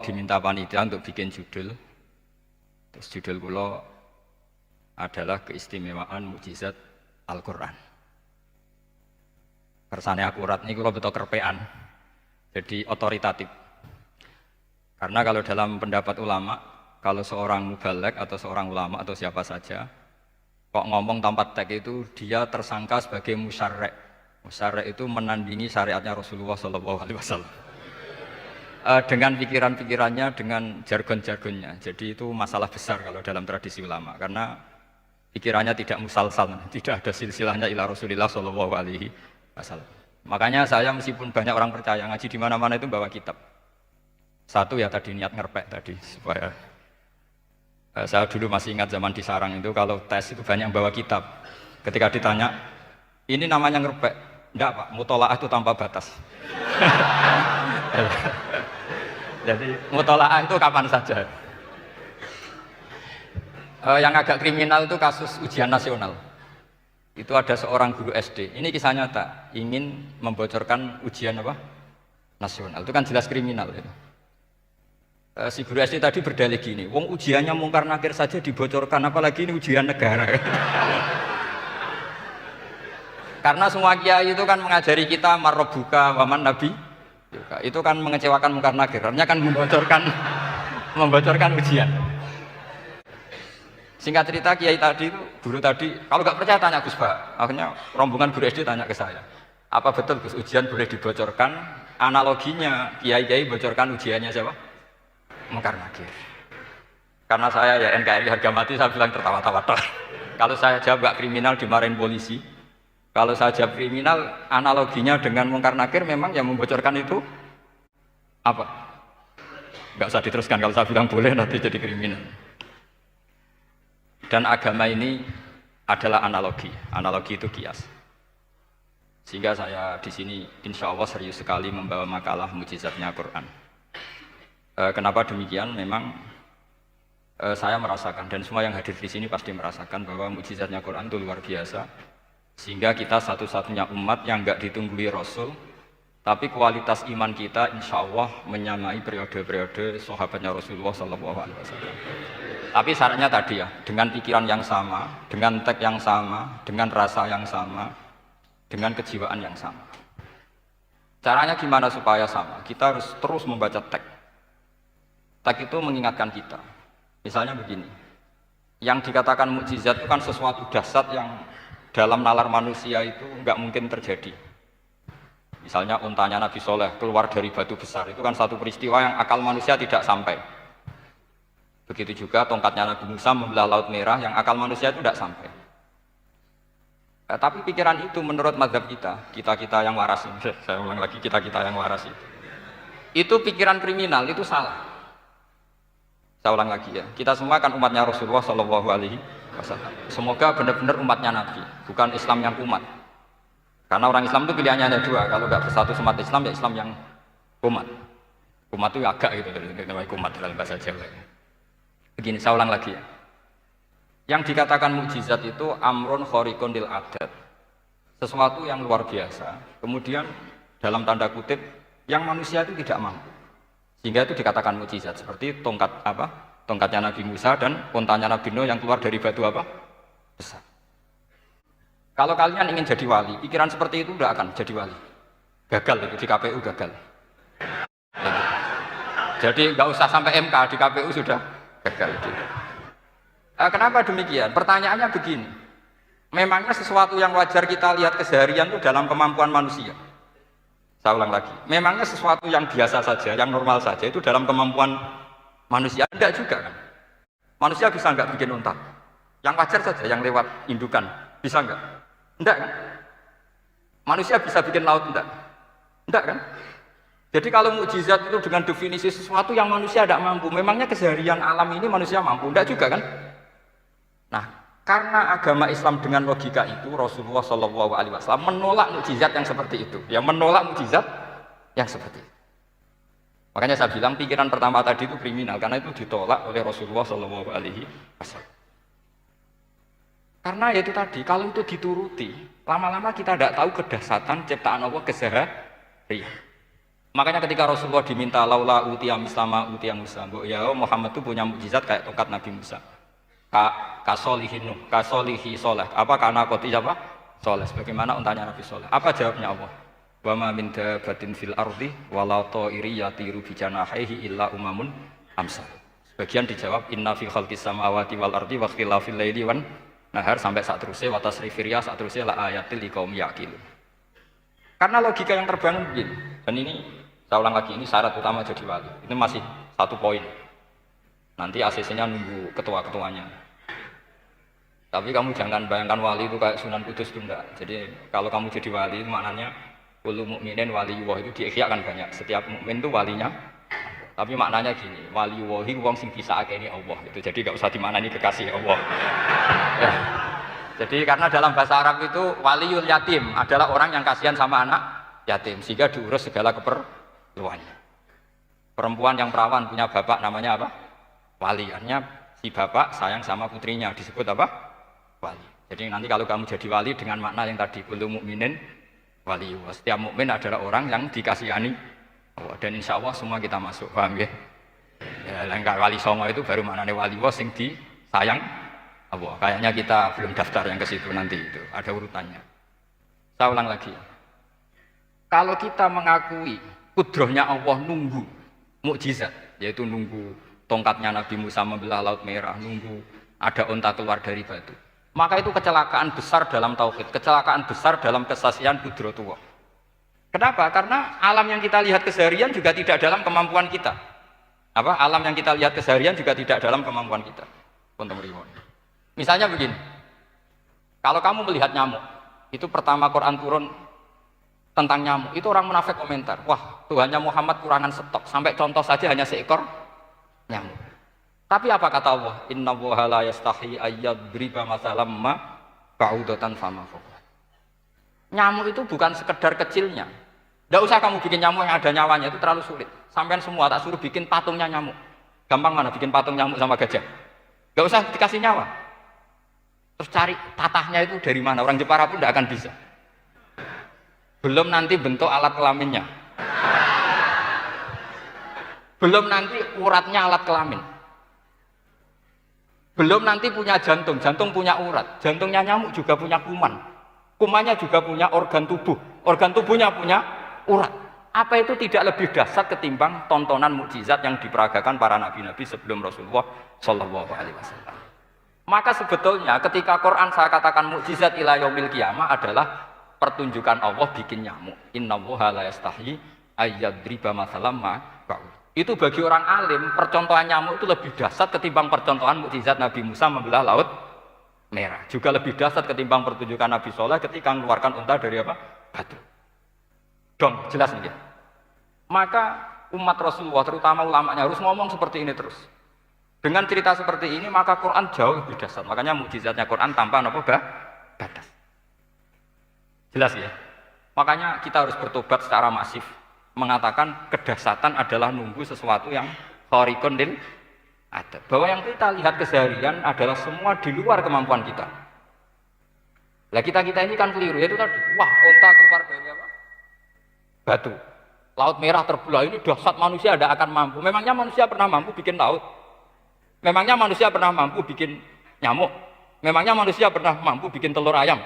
Diminta panitia untuk bikin judul. Terus judul kula adalah keistimewaan mukjizat Al-Qur'an. Kersane akurat ini kula betul kerpean. Jadi otoritatif. Karena kalau dalam pendapat ulama, kalau seorang mubalek atau seorang ulama atau siapa saja kok ngomong tanpa teks itu dia tersangka sebagai musyarrek. Musyarrek itu menandingi syariatnya Rasulullah SAW. Dengan pikiran-pikirannya, dengan jargon-jargonnya. Jadi itu masalah besar kalau dalam tradisi ulama, karena pikirannya tidak musalsal, tidak ada silsilahnya ila Rasulillah SAW. Makanya saya meskipun banyak orang percaya ngaji di mana-mana itu bawa kitab. Satu ya tadi niat ngerpek tadi supaya saya dulu masih ingat zaman di sarang itu kalau tes itu banyak yang bawa kitab. Ketika ditanya ini namanya ngerpek, enggak Pak, mutolaah itu tanpa batas. Jadi mutolaah itu kapan saja. Yang agak kriminal itu kasus ujian nasional. Itu ada seorang guru SD. Ini kisah nyata, ingin membocorkan ujian apa? Nasional. Itu kan jelas kriminal itu. Si guru SD tadi berdalih gini, wong ujiannya mungkar nakir saja dibocorkan, apalagi ini ujian negara. Karena semua kiai itu kan mengajari kita marrobuka waman nabi. Itu kan mengecewakan mungkar nakir, artinya kan membocorkan ujian. Singkat cerita kiai tadi itu, guru tadi, kalau nggak percaya tanya Gus Pak. Akhirnya rombongan guru SD tanya ke saya, apa betul Gus ujian boleh dibocorkan? Analoginya kiai-kiai bocorkan ujiannya siapa? Mungkar nakir. Karena saya ya NKRI harga mati, saya bilang tertawa-tawa. Kalau saya jawab nggak kriminal dimarahin polisi. Kalau saya jawab kriminal, analoginya dengan mungkar nakir memang yang membocorkan itu apa? Nggak usah diteruskan, kalau saya bilang boleh nanti jadi kriminal. Dan agama ini adalah analogi, analogi itu kias. Sehingga saya di sini insya Allah serius sekali membawa makalah mukjizatnya Quran. Kenapa demikian? Memang saya merasakan dan semua yang hadir di sini pasti merasakan bahwa mukjizatnya Quran itu luar biasa. Sehingga kita satu-satunya umat yang enggak ditunggui Rasul, tapi kualitas iman kita insya Allah menyamai periode-periode sahabatnya Rasulullah SAW. Tapi syaratnya tadi ya, dengan pikiran yang sama, dengan teks yang sama, dengan rasa yang sama, dengan kejiwaan yang sama. Caranya gimana supaya sama? Kita harus terus membaca teks. Teks itu mengingatkan kita. Misalnya begini, yang dikatakan mukjizat itu kan sesuatu dahsyat yang dalam nalar manusia itu nggak mungkin terjadi. Misalnya untanya Nabi Soleh keluar dari batu besar, itu kan satu peristiwa yang akal manusia tidak sampai. Begitu juga tongkatnya Nabi Musa membelah Laut Merah, yang akal manusia itu tidak sampai. Tapi pikiran itu menurut mazhab kita yang waras ini, saya ulang lagi, kita yang waras itu pikiran kriminal, itu salah. Saya ulang lagi ya, kita semua kan umatnya Rasulullah SAW. Semoga benar-benar umatnya Nabi, bukan Islam yang kumat. Karena orang Islam itu pilihannya ada dua, kalau nggak bersatu umat Islam ya Islam yang kumat. Kumat itu agak gitu, namanya kumat dalam bahasa Jawa. Begini, saya ulang lagi ya. Yang dikatakan mukjizat itu amrun khariqun lil adat, sesuatu yang luar biasa. Kemudian dalam tanda kutip yang manusia itu tidak mampu, sehingga itu dikatakan mukjizat. Seperti tongkatnya Nabi Musa dan untanya Nabi Nuh yang keluar dari batu apa? Besar. Kalau kalian ingin jadi wali, pikiran seperti itu tidak akan jadi wali. Gagal itu di KPU gagal. Jadi nggak usah sampai MK, di KPU sudah gagal. Kenapa demikian? Pertanyaannya begini. Memangnya sesuatu yang wajar kita lihat keseharian itu dalam kemampuan manusia? Saya ulang lagi. Memangnya sesuatu yang biasa saja, yang normal saja itu dalam kemampuan manusia? Enggak juga kan? Manusia bisa enggak bikin unta? Yang wajar saja, yang lewat indukan, bisa enggak? Enggak kan? Manusia bisa bikin laut enggak? Enggak kan? Jadi kalau mukjizat itu dengan definisi sesuatu yang manusia tidak mampu, memangnya keseharian alam ini manusia mampu? Enggak juga kan? Nah, karena agama Islam dengan logika itu, Rasulullah SAW menolak mukjizat yang seperti itu. Yang menolak mukjizat yang seperti itu. Makanya saya bilang pikiran pertama tadi itu kriminal, karena itu ditolak oleh Rasulullah SAW. Karena ya itu tadi, kalau itu dituruti, lama-lama kita tidak tahu kedahsyatan ciptaan Allah keseharian. Makanya ketika Rasulullah diminta laula utiya mislama utiya Musa, ya Muhammad itu punya mukjizat kayak tongkat Nabi Musa. Kasolihin Nuh, kasolihi soleh. Apa karena koti apa? Soleh. Sebagaimana untanya Nabi Soleh. Apa jawabnya Allah? Wa ma min dabatin fil ardi wala ta'iri yatiru bi janahihi illa umamun amsal. Sebagian dijawab inna fi khalqis samawati wal ardi wa ikhtilafil laili wan nahar sampai saat terusnya wa tasrifir riyah saat terusnya la ayatil liqaumi yaqilun. Karena logika yang terbangun begini. Dan ini saya ulang lagi, ini syarat utama jadi wali. Ini masih satu poin. Nanti ACC-nya nunggu ketua-ketuanya. Tapi kamu jangan bayangkan wali itu kayak Sunan Kudus itu enggak. Jadi kalau kamu jadi wali itu maknanya kullu mukminin waliyullah itu diikhya kan banyak. Setiap mukmin itu walinya. Tapi maknanya gini, waliyullahi wong sing bisa akeni Allah. Itu jadi enggak usah dimaknani kekasih Allah. Ya. Jadi karena dalam bahasa Arab itu waliyul yatim adalah orang yang kasihan sama anak yatim sehingga diurus segala keperluannya. Perempuan yang perawan punya bapak namanya apa? Wali. Artinya si bapak sayang sama putrinya disebut apa? Wali. Jadi nanti kalau kamu jadi wali dengan makna yang tadi kullu mukminin wali. Setiap mukmin adalah orang yang dikasihani Allah. Dan insya Allah semua kita masuk. Paham ya? Ya lengkap wali songo itu baru maknanya wali sing disayang Allah. Kayaknya kita belum daftar yang ke situ nanti itu. Ada urutannya. Saya ulang lagi. Kalau kita mengakui kudrohnya Allah nunggu mukjizat, yaitu nunggu tongkatnya Nabi Musa membelah Laut Merah, nunggu ada onta keluar dari batu. Maka itu kecelakaan besar dalam tauhid, kecelakaan besar dalam kesaksian kudratullah. Kenapa? Karena alam yang kita lihat keseharian juga tidak dalam kemampuan kita. Apa? Alam yang kita lihat keseharian juga tidak dalam kemampuan kita. Misalnya begini, kalau kamu melihat nyamuk, itu pertama Quran turun tentang nyamuk, itu orang munafik komentar, wah Tuhannya Muhammad kurangan stok, sampai contoh saja hanya seekor nyamuk. Tapi apa kata Allah? Inna Allaha la yastahi ayyadriba masalam ma ba'udatan fama fawqa. Nyamuk itu bukan sekedar kecilnya. Tidak usah kamu bikin nyamuk yang ada nyawanya, itu terlalu sulit. Sampai semua tak suruh bikin patungnya nyamuk. Gampang mana bikin patung nyamuk sama gajah? Gak usah dikasih nyawa. Terus cari tatahnya itu dari mana? Orang Jepara pun tidak akan bisa. Belum nanti bentuk alat kelaminnya. Belum nanti uratnya alat kelamin. Belum nanti punya jantung, jantung punya urat. Jantungnya nyamuk juga punya kuman. Kumannya juga punya organ tubuh. Organ tubuhnya punya urat. Apa itu tidak lebih dahsyat ketimbang tontonan mukjizat yang diperagakan para nabi-nabi sebelum Rasulullah Shallallahu Alaihi Wasallam? Maka sebetulnya ketika Quran saya katakan mukjizat ila yaumil qiyamah adalah pertunjukan Allah bikin nyamuk. Innallaha la yastahi ayyadriba masalam ma ba'ud. Itu bagi orang alim percontohan nyamuk itu lebih dahsyat ketimbang percontohan mukjizat Nabi Musa membelah Laut Merah. Juga lebih dahsyat ketimbang pertunjukan Nabi Soleh ketika mengeluarkan unta dari apa? Batu. Dong, jelas nih ya. Maka umat Rasulullah terutama ulamanya harus ngomong seperti ini terus. Dengan cerita seperti ini maka Quran jauh lebih dahsyat. Makanya mukjizatnya Quran tanpa apa batas. Jelas ya. Makanya kita harus bertobat secara masif. Mengatakan kedahsyatan adalah nunggu sesuatu yang khariqun lil adat. Bahwa yang kita lihat keseharian adalah semua di luar kemampuan kita. Lah kita ini kan keliru, yaitu tadi, wah onta keluar dari apa? Batu. Laut Merah terbelah, ini dahsyat, manusia tidak akan mampu. Memangnya manusia pernah mampu bikin laut? Memangnya manusia pernah mampu bikin nyamuk? Memangnya manusia pernah mampu bikin telur ayam?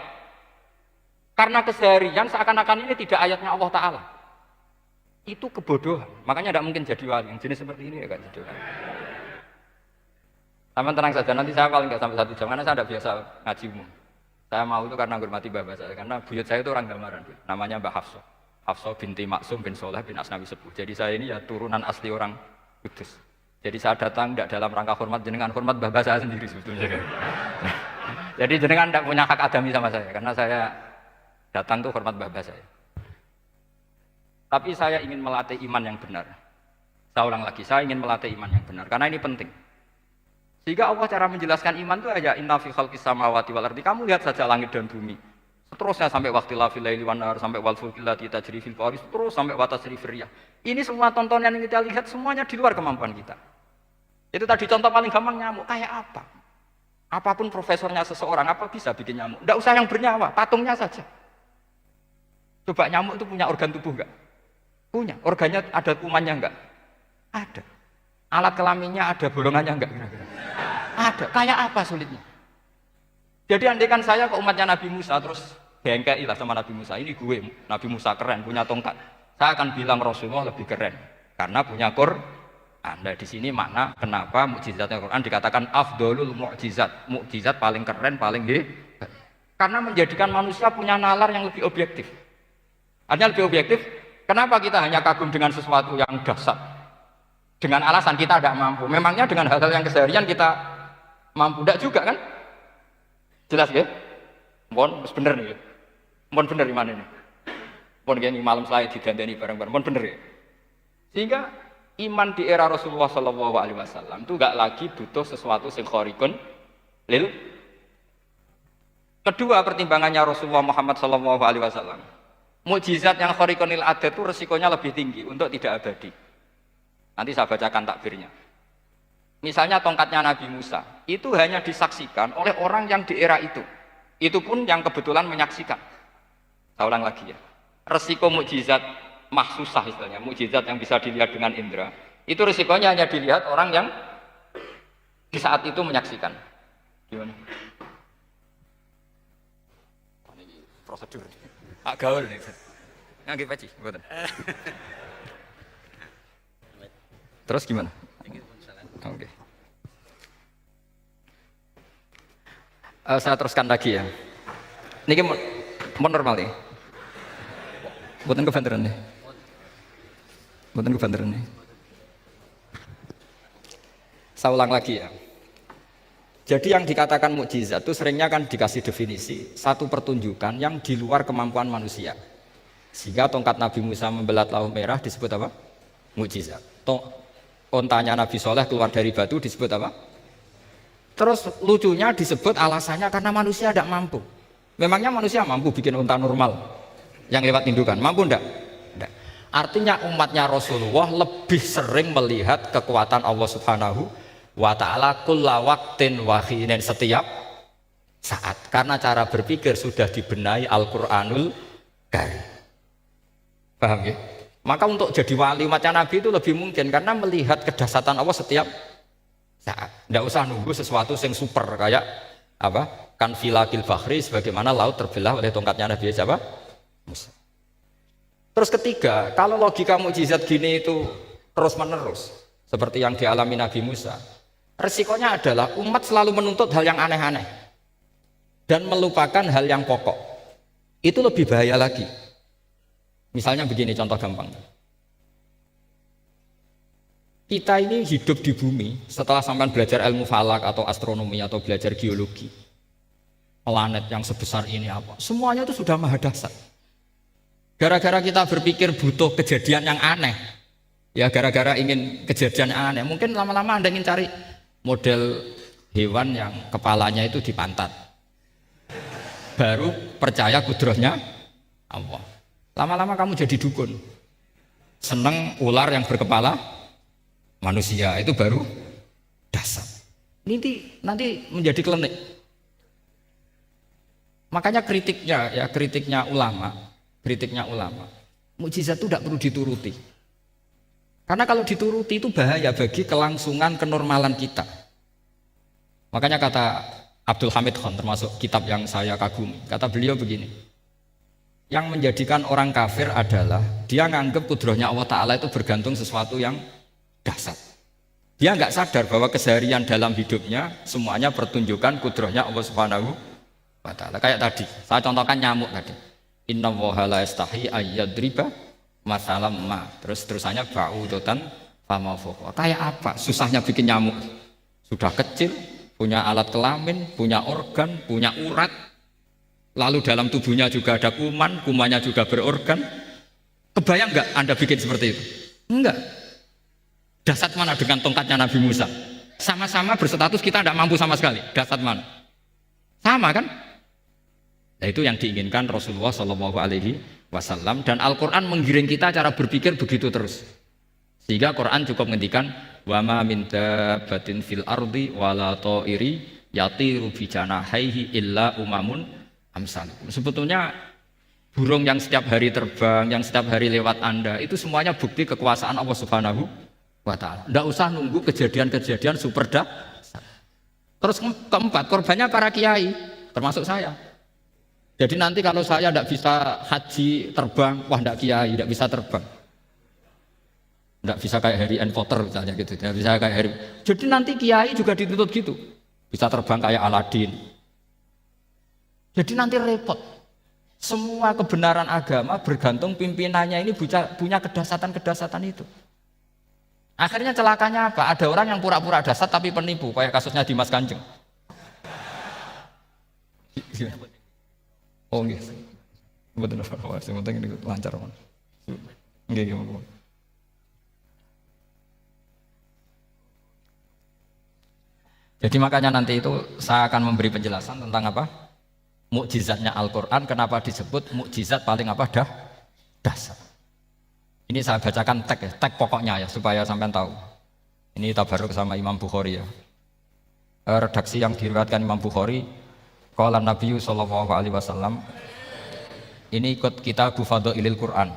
Karena keseharian seakan-akan ini tidak ayatnya Allah Ta'ala. Itu kebodohan, makanya tidak mungkin jadi wali. Yang jenis seperti ini ya kan jadi wali. Sama tenang saja, nanti saya paling nggak sampai 1 jam karena saya tidak biasa ngaji umum. Saya mau itu karena hormati bapak saya, karena buyut saya itu orang gambaran, namanya Mbak Hafsah. Hafsah binti Maksum bin Soleh bin Asnawi Sepuh. Jadi saya ini ya turunan asli orang Kudus. Jadi saya datang tidak dalam rangka hormat jenengan, hormat bapak saya sendiri sebetulnya. Jadi jenengan tidak punya hak adami sama saya, karena saya datang tuh hormat bapak saya. Tapi saya ingin melatih iman yang benar. Saya ulang lagi, saya ingin melatih iman yang benar, karena ini penting. Sehingga Allah cara menjelaskan iman itu aja inna fi khalqis samawati wal ardi. Kamu lihat saja langit dan bumi. Seterusnya sampai waqtilal laili wan nahar, sampai wal fulkil lati tajri fil bahri, terus sampai wa tasrifir riyah. Ini semua tontonan yang kita lihat semuanya di luar kemampuan kita. Itu tadi contoh paling gampang nyamuk, kayak apa? Apapun profesornya seseorang, apa bisa bikin nyamuk? Tidak usah yang bernyawa, patungnya saja. Coba nyamuk itu punya organ tubuh enggak? Punya. Organnya ada kumannya enggak? Ada. Alat kelaminnya ada bolongannya enggak kira-kira? Ada. Kayak apa sulitnya? Jadi andaikan saya ke umatnya Nabi Musa terus bengkei lah sama Nabi Musa, ini gue Nabi Musa keren punya tongkat, saya akan bilang Rasulullah lebih keren karena punya Quran. Nah di sini makna kenapa mukjizatnya Quran dikatakan afdolul mukjizat, mukjizat paling keren paling hebat karena menjadikan manusia punya nalar yang lebih objektif. Artinya lebih objektif. Kenapa kita hanya kagum dengan sesuatu yang dasar dengan alasan kita tidak mampu? Memangnya dengan hal-hal yang keseharian kita mampu? Tidak juga kan? Jelas ya? Mohon bener nih ya? Mohon bener di mana nih? Mohon gini malam saya didandani bareng-bareng, mohon bener ya? Sehingga iman di era Rasulullah SAW itu gak lagi butuh sesuatu yang khariqun lil. Kedua pertimbangannya Rasulullah Muhammad SAW, mukjizat yang khariqun lil adat itu resikonya lebih tinggi untuk tidak abadi. Nanti saya bacakan takbirnya. Misalnya tongkatnya Nabi Musa, itu hanya disaksikan oleh orang yang di era itu. Itu pun yang kebetulan menyaksikan. Saya ulang lagi ya. Resiko mukjizat mahsusah istilahnya, mukjizat yang bisa dilihat dengan indera, itu resikonya hanya dilihat orang yang di saat itu menyaksikan. Gimana? Ini prosedur. Agak gaul nih. Nggak peci, betul. Terus gimana? Oke. Saya teruskan lagi ya. Ini mau normal nih. Buatan kebanteran nih. Buatan kebanteran nih. Saya ulang lagi ya. Jadi yang dikatakan mukjizat itu seringnya kan dikasih definisi satu pertunjukan yang di luar kemampuan manusia. Sehingga tongkat Nabi Musa membelah laut merah disebut apa? Mukjizat. Ontanya Nabi Soleh keluar dari batu disebut apa? Terus lucunya disebut alasannya karena manusia tidak mampu. Memangnya manusia mampu bikin unta normal yang lewat indukan? Mampu enggak? Enggak. Artinya umatnya Rasulullah lebih sering melihat kekuatan Allah Subhanahu wa ta'ala kulla waqtin wa hinin, setiap saat, karena cara berpikir sudah dibenahi Al-Qur'anul Karim. Paham ya? Maka untuk jadi wali umatnya Nabi itu lebih mungkin karena melihat kedahsyatan Allah setiap saat. Tidak usah nunggu sesuatu yang super kayak apa? Kan filakil bahri, sebagaimana laut terbelah oleh tongkatnya Nabi siapa? Musa. Terus ketiga, kalau logika mukjizat gini itu terus menerus seperti yang dialami Nabi Musa, resikonya adalah umat selalu menuntut hal yang aneh-aneh dan melupakan hal yang pokok. Itu lebih bahaya lagi. Misalnya begini contoh gampang. Kita ini hidup di bumi setelah sampai belajar ilmu falak atau astronomi atau belajar geologi. Planet yang sebesar ini apa? Semuanya itu sudah maha dahsyat. Gara-gara kita berpikir butuh kejadian yang aneh. Ya gara-gara ingin kejadian yang aneh. Mungkin lama-lama Anda ingin cari model hewan yang kepalanya itu di pantat. Baru percaya kudrahnya Allah. Lama-lama kamu jadi dukun, seneng ular yang berkepala manusia, itu baru dasar. Nanti menjadi klinik. Makanya kritiknya ulama, mukjizat itu tidak perlu dituruti. Karena kalau dituruti itu bahaya bagi kelangsungan kenormalan kita. Makanya kata Abdul Hamid Khan, termasuk kitab yang saya kagumi, kata beliau begini. Yang menjadikan orang kafir adalah dia nganggep kudrahnya Allah Ta'ala itu bergantung sesuatu yang dahsyat. Dia nggak sadar bahwa keseharian dalam hidupnya semuanya pertunjukan kudrahnya Allah Subhanahu wa Ta'ala. Kayak tadi, saya contohkan nyamuk tadi. Inna woha la yastahi ayyadriba masalam ma. Terusannya ba'udotan fama fokwa. Kayak apa? Susahnya bikin nyamuk. Sudah kecil, punya alat kelamin, punya organ, punya urat. Lalu dalam tubuhnya juga ada kuman, kumannya juga berorgan. Kebayang nggak Anda bikin seperti itu? Enggak. Dahsyat mana dengan tongkatnya Nabi Musa? Sama-sama berstatus kita tidak mampu sama sekali. Dahsyat mana? Sama kan? Nah, itu yang diinginkan Rasulullah SAW, dan Al-Quran menggiring kita cara berpikir begitu terus. Sehingga Quran cukup menghentikan wa ma min dabbatin fil ardi wala ta'iri yatiru bi janahaihi illa umamun amsal. Sebetulnya burung yang setiap hari terbang, yang setiap hari lewat Anda, itu semuanya bukti kekuasaan Allah Subhanahu wa Ta'ala. Tidak usah nunggu kejadian-kejadian super dahsyat. Terus keempat, korbannya para kiai, termasuk saya. Jadi nanti kalau saya tidak bisa haji terbang, wah tidak kiai, tidak bisa terbang. Tidak bisa kayak Harry and Potter misalnya gitu, tidak bisa kayak Harry. Jadi nanti kiai juga dituntut gitu, bisa terbang kayak Aladin. Jadi nanti repot. Semua kebenaran agama bergantung pimpinannya ini punya kedasatan-kedasatan itu. Akhirnya celakanya apa? Ada orang yang pura-pura dasar tapi penipu, kayak kasusnya Dimas Kanjeng. Oh nggih. Mboten apa-apa, sing penting ini lancar. Nggih, nggih. Jadi makanya nanti itu saya akan memberi penjelasan tentang apa? Mukjizatnya Al-Quran, kenapa disebut mukjizat paling apa dasar. Ini saya bacakan tag pokoknya ya supaya sampean tahu. Ini tabaruk sama Imam Bukhari ya. Redaksi yang diriwayatkan Imam Bukhari, qala Nabi sallallahu alaihi wasallam. Ini ikut kitab Fadhailil Quran.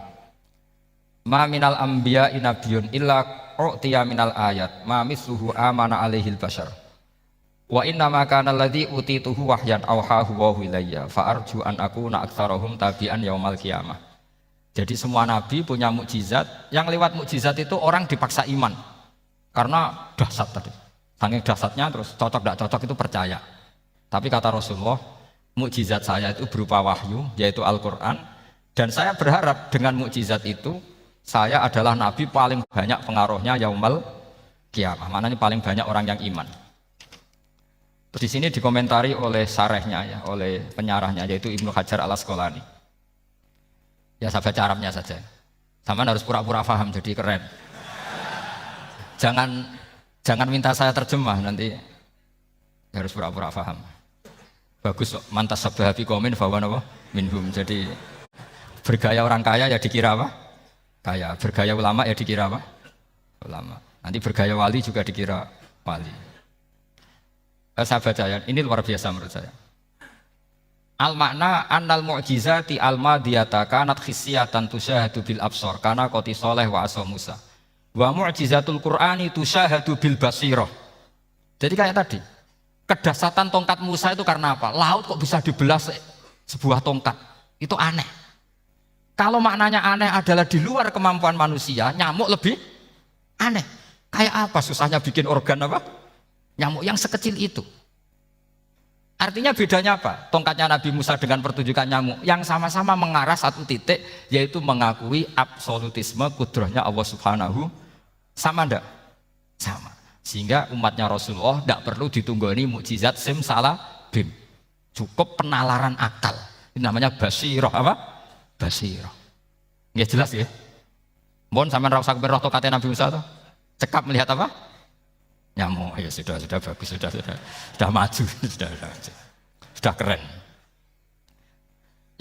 Ma minal anbiya'i nabiyyun illa u'tiya minal ayat ma misluhu amana alaihil bashar. Wa inna ma kana alladzi utituhu wahyan awhahu wa ilayya fa arju an akuna aktsarahum tabi'an yaumal qiyamah. Jadi semua nabi punya mukjizat, yang lewat mukjizat itu orang dipaksa iman. Karena dahsyat tadi. Saking dahsyatnya terus cocok tidak cocok itu percaya. Tapi kata Rasulullah, mukjizat saya itu berupa wahyu, yaitu Al-Qur'an, dan saya berharap dengan mukjizat itu saya adalah nabi paling banyak pengaruhnya yaumal qiyamah. Maknanya paling banyak orang yang iman. Di sini dikomentari oleh sarehnya ya, oleh penyarahnya yaitu Ibnu Hajar Al-Asqalani. Ya saya baca Arabnya saja. Sama harus pura-pura paham jadi keren. Jangan minta saya terjemah nanti harus pura-pura paham. Bagus mantas sabahabi komen bahwa apa? Minhum. Jadi bergaya orang kaya ya dikira apa? Kaya. Bergaya ulama ya dikira apa? Ulama. Nanti bergaya wali juga dikira wali. Saya baca ya, ini luar biasa menurut saya. Al makna annal mu'jizati al madiyata kanat khissiyatan tusyahadu bil absar kana qoti soleh wa asa Musa. Wa mu'jizatul Qur'ani tusyahadu bil basirah. Jadi kayak tadi, kedasatan tongkat Musa itu karena apa? Laut kok bisa dibelah sebuah tongkat? Itu aneh. Kalau maknanya aneh adalah di luar kemampuan manusia, nyamuk lebih aneh. Kayak apa susahnya bikin organ apa? Nyamuk yang sekecil itu. Artinya bedanya apa? Tongkatnya Nabi Musa dengan pertunjukan nyamuk yang sama-sama mengarah satu titik, yaitu mengakui absolutisme kudrahnya Allah Subhanahu. Sama enggak? Sama. Sehingga umatnya Rasulullah tidak perlu ditunggoni mukjizat simsalabim. Cukup penalaran akal. Ini namanya basirah apa? Basirah. Nggak jelas ya? Mohon sampean ra usah keperoh tongkatnya Nabi Musa tuh. Cekap melihat apa? Nyamuk. Ya sudah bagus, sudah maju, sudah keren.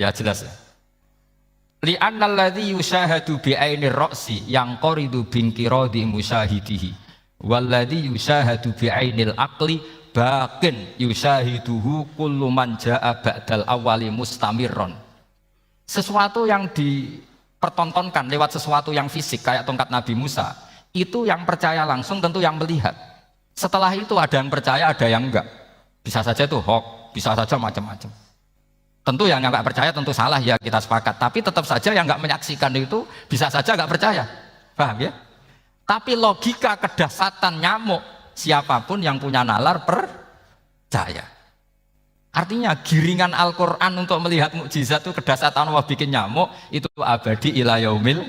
Ya jelas ya. Li'annal ladzi yusyahadu bi ainir ra'si yang qaridu binqiradi musyahidihi wal ladzi yusyahadu bi ainil aqli baqin yusyahiduhu kullu man jaa ba'dal awali mustamirron. Sesuatu yang dipertontonkan lewat sesuatu yang fisik kayak tongkat Nabi Musa, itu yang percaya langsung tentu yang melihat. Setelah itu ada yang percaya, ada yang enggak. Bisa saja itu hoax, bisa saja macam-macam. Tentu yang enggak percaya tentu salah ya, kita sepakat. Tapi tetap saja yang enggak menyaksikan itu bisa saja enggak percaya. Paham ya? Tapi logika kedasatan nyamuk, siapapun yang punya nalar percaya. Artinya giringan Al-Quran untuk melihat mukjizat itu kedasatan Allah bikin nyamuk itu abadi ila yaumil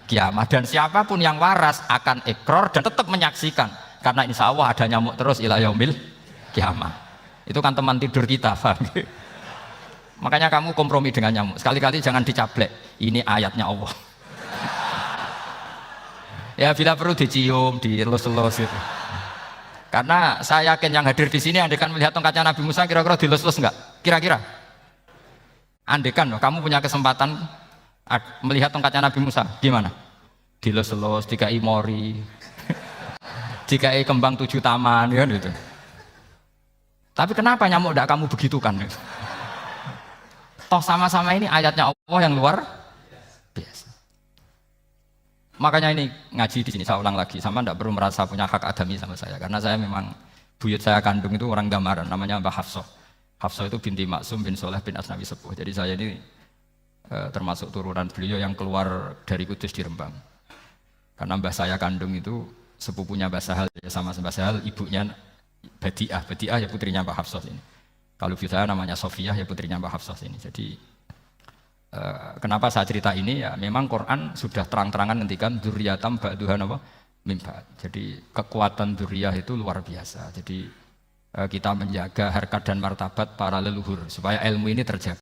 kiamat. Dan siapapun yang waras akan ikrar dan tetap menyaksikan. Karena insya Allah ada nyamuk terus ila yaumil kiamat. Itu kan teman tidur kita, paham? Makanya kamu kompromi dengan nyamuk. Sekali-kali jangan dicaplek. Ini ayatnya Allah. Ya bila perlu dicium, dilus-lus gitu. Karena saya yakin yang hadir di sini andekan melihat tongkatnya Nabi Musa kira-kira dilus-lus enggak? Kira-kira? Andekan loh, kamu punya kesempatan melihat tongkatnya Nabi Musa, gimana? Dilus-lus, dikai mori. Jika kembang 7 taman ya gitu. Tapi kenapa nyamuk tidak kamu begitukan? Toh sama-sama ini ayatnya Allah. Oh yang luar biasa. Makanya ini ngaji di sini saya ulang lagi, sama tidak perlu merasa punya hak adami sama saya, karena saya memang buyut saya kandung itu orang Gamaran, namanya Mbah Hafsah. Hafsah itu binti Maksum bin Soleh bin Asnawi Sepuh. Jadi saya ini termasuk turunan beliau yang keluar dari Kudus di Rembang. Karena mbah saya kandung itu sepupunya Mbah Sahal, ya sama Mbah Sahal, ibunya Badiah. Badiah ya putrinya Mbah Hafsah ini. Kalau ibu saya namanya Sofiyah ya putrinya Mbah Hafsah ini. Jadi kenapa saya cerita ini ya memang Quran sudah terang-terangan ngendikan dzurriyatam ba'duhan apa mimba. Jadi kekuatan dzurriyah itu luar biasa. Jadi kita menjaga harkat dan martabat para leluhur supaya ilmu ini terjaga.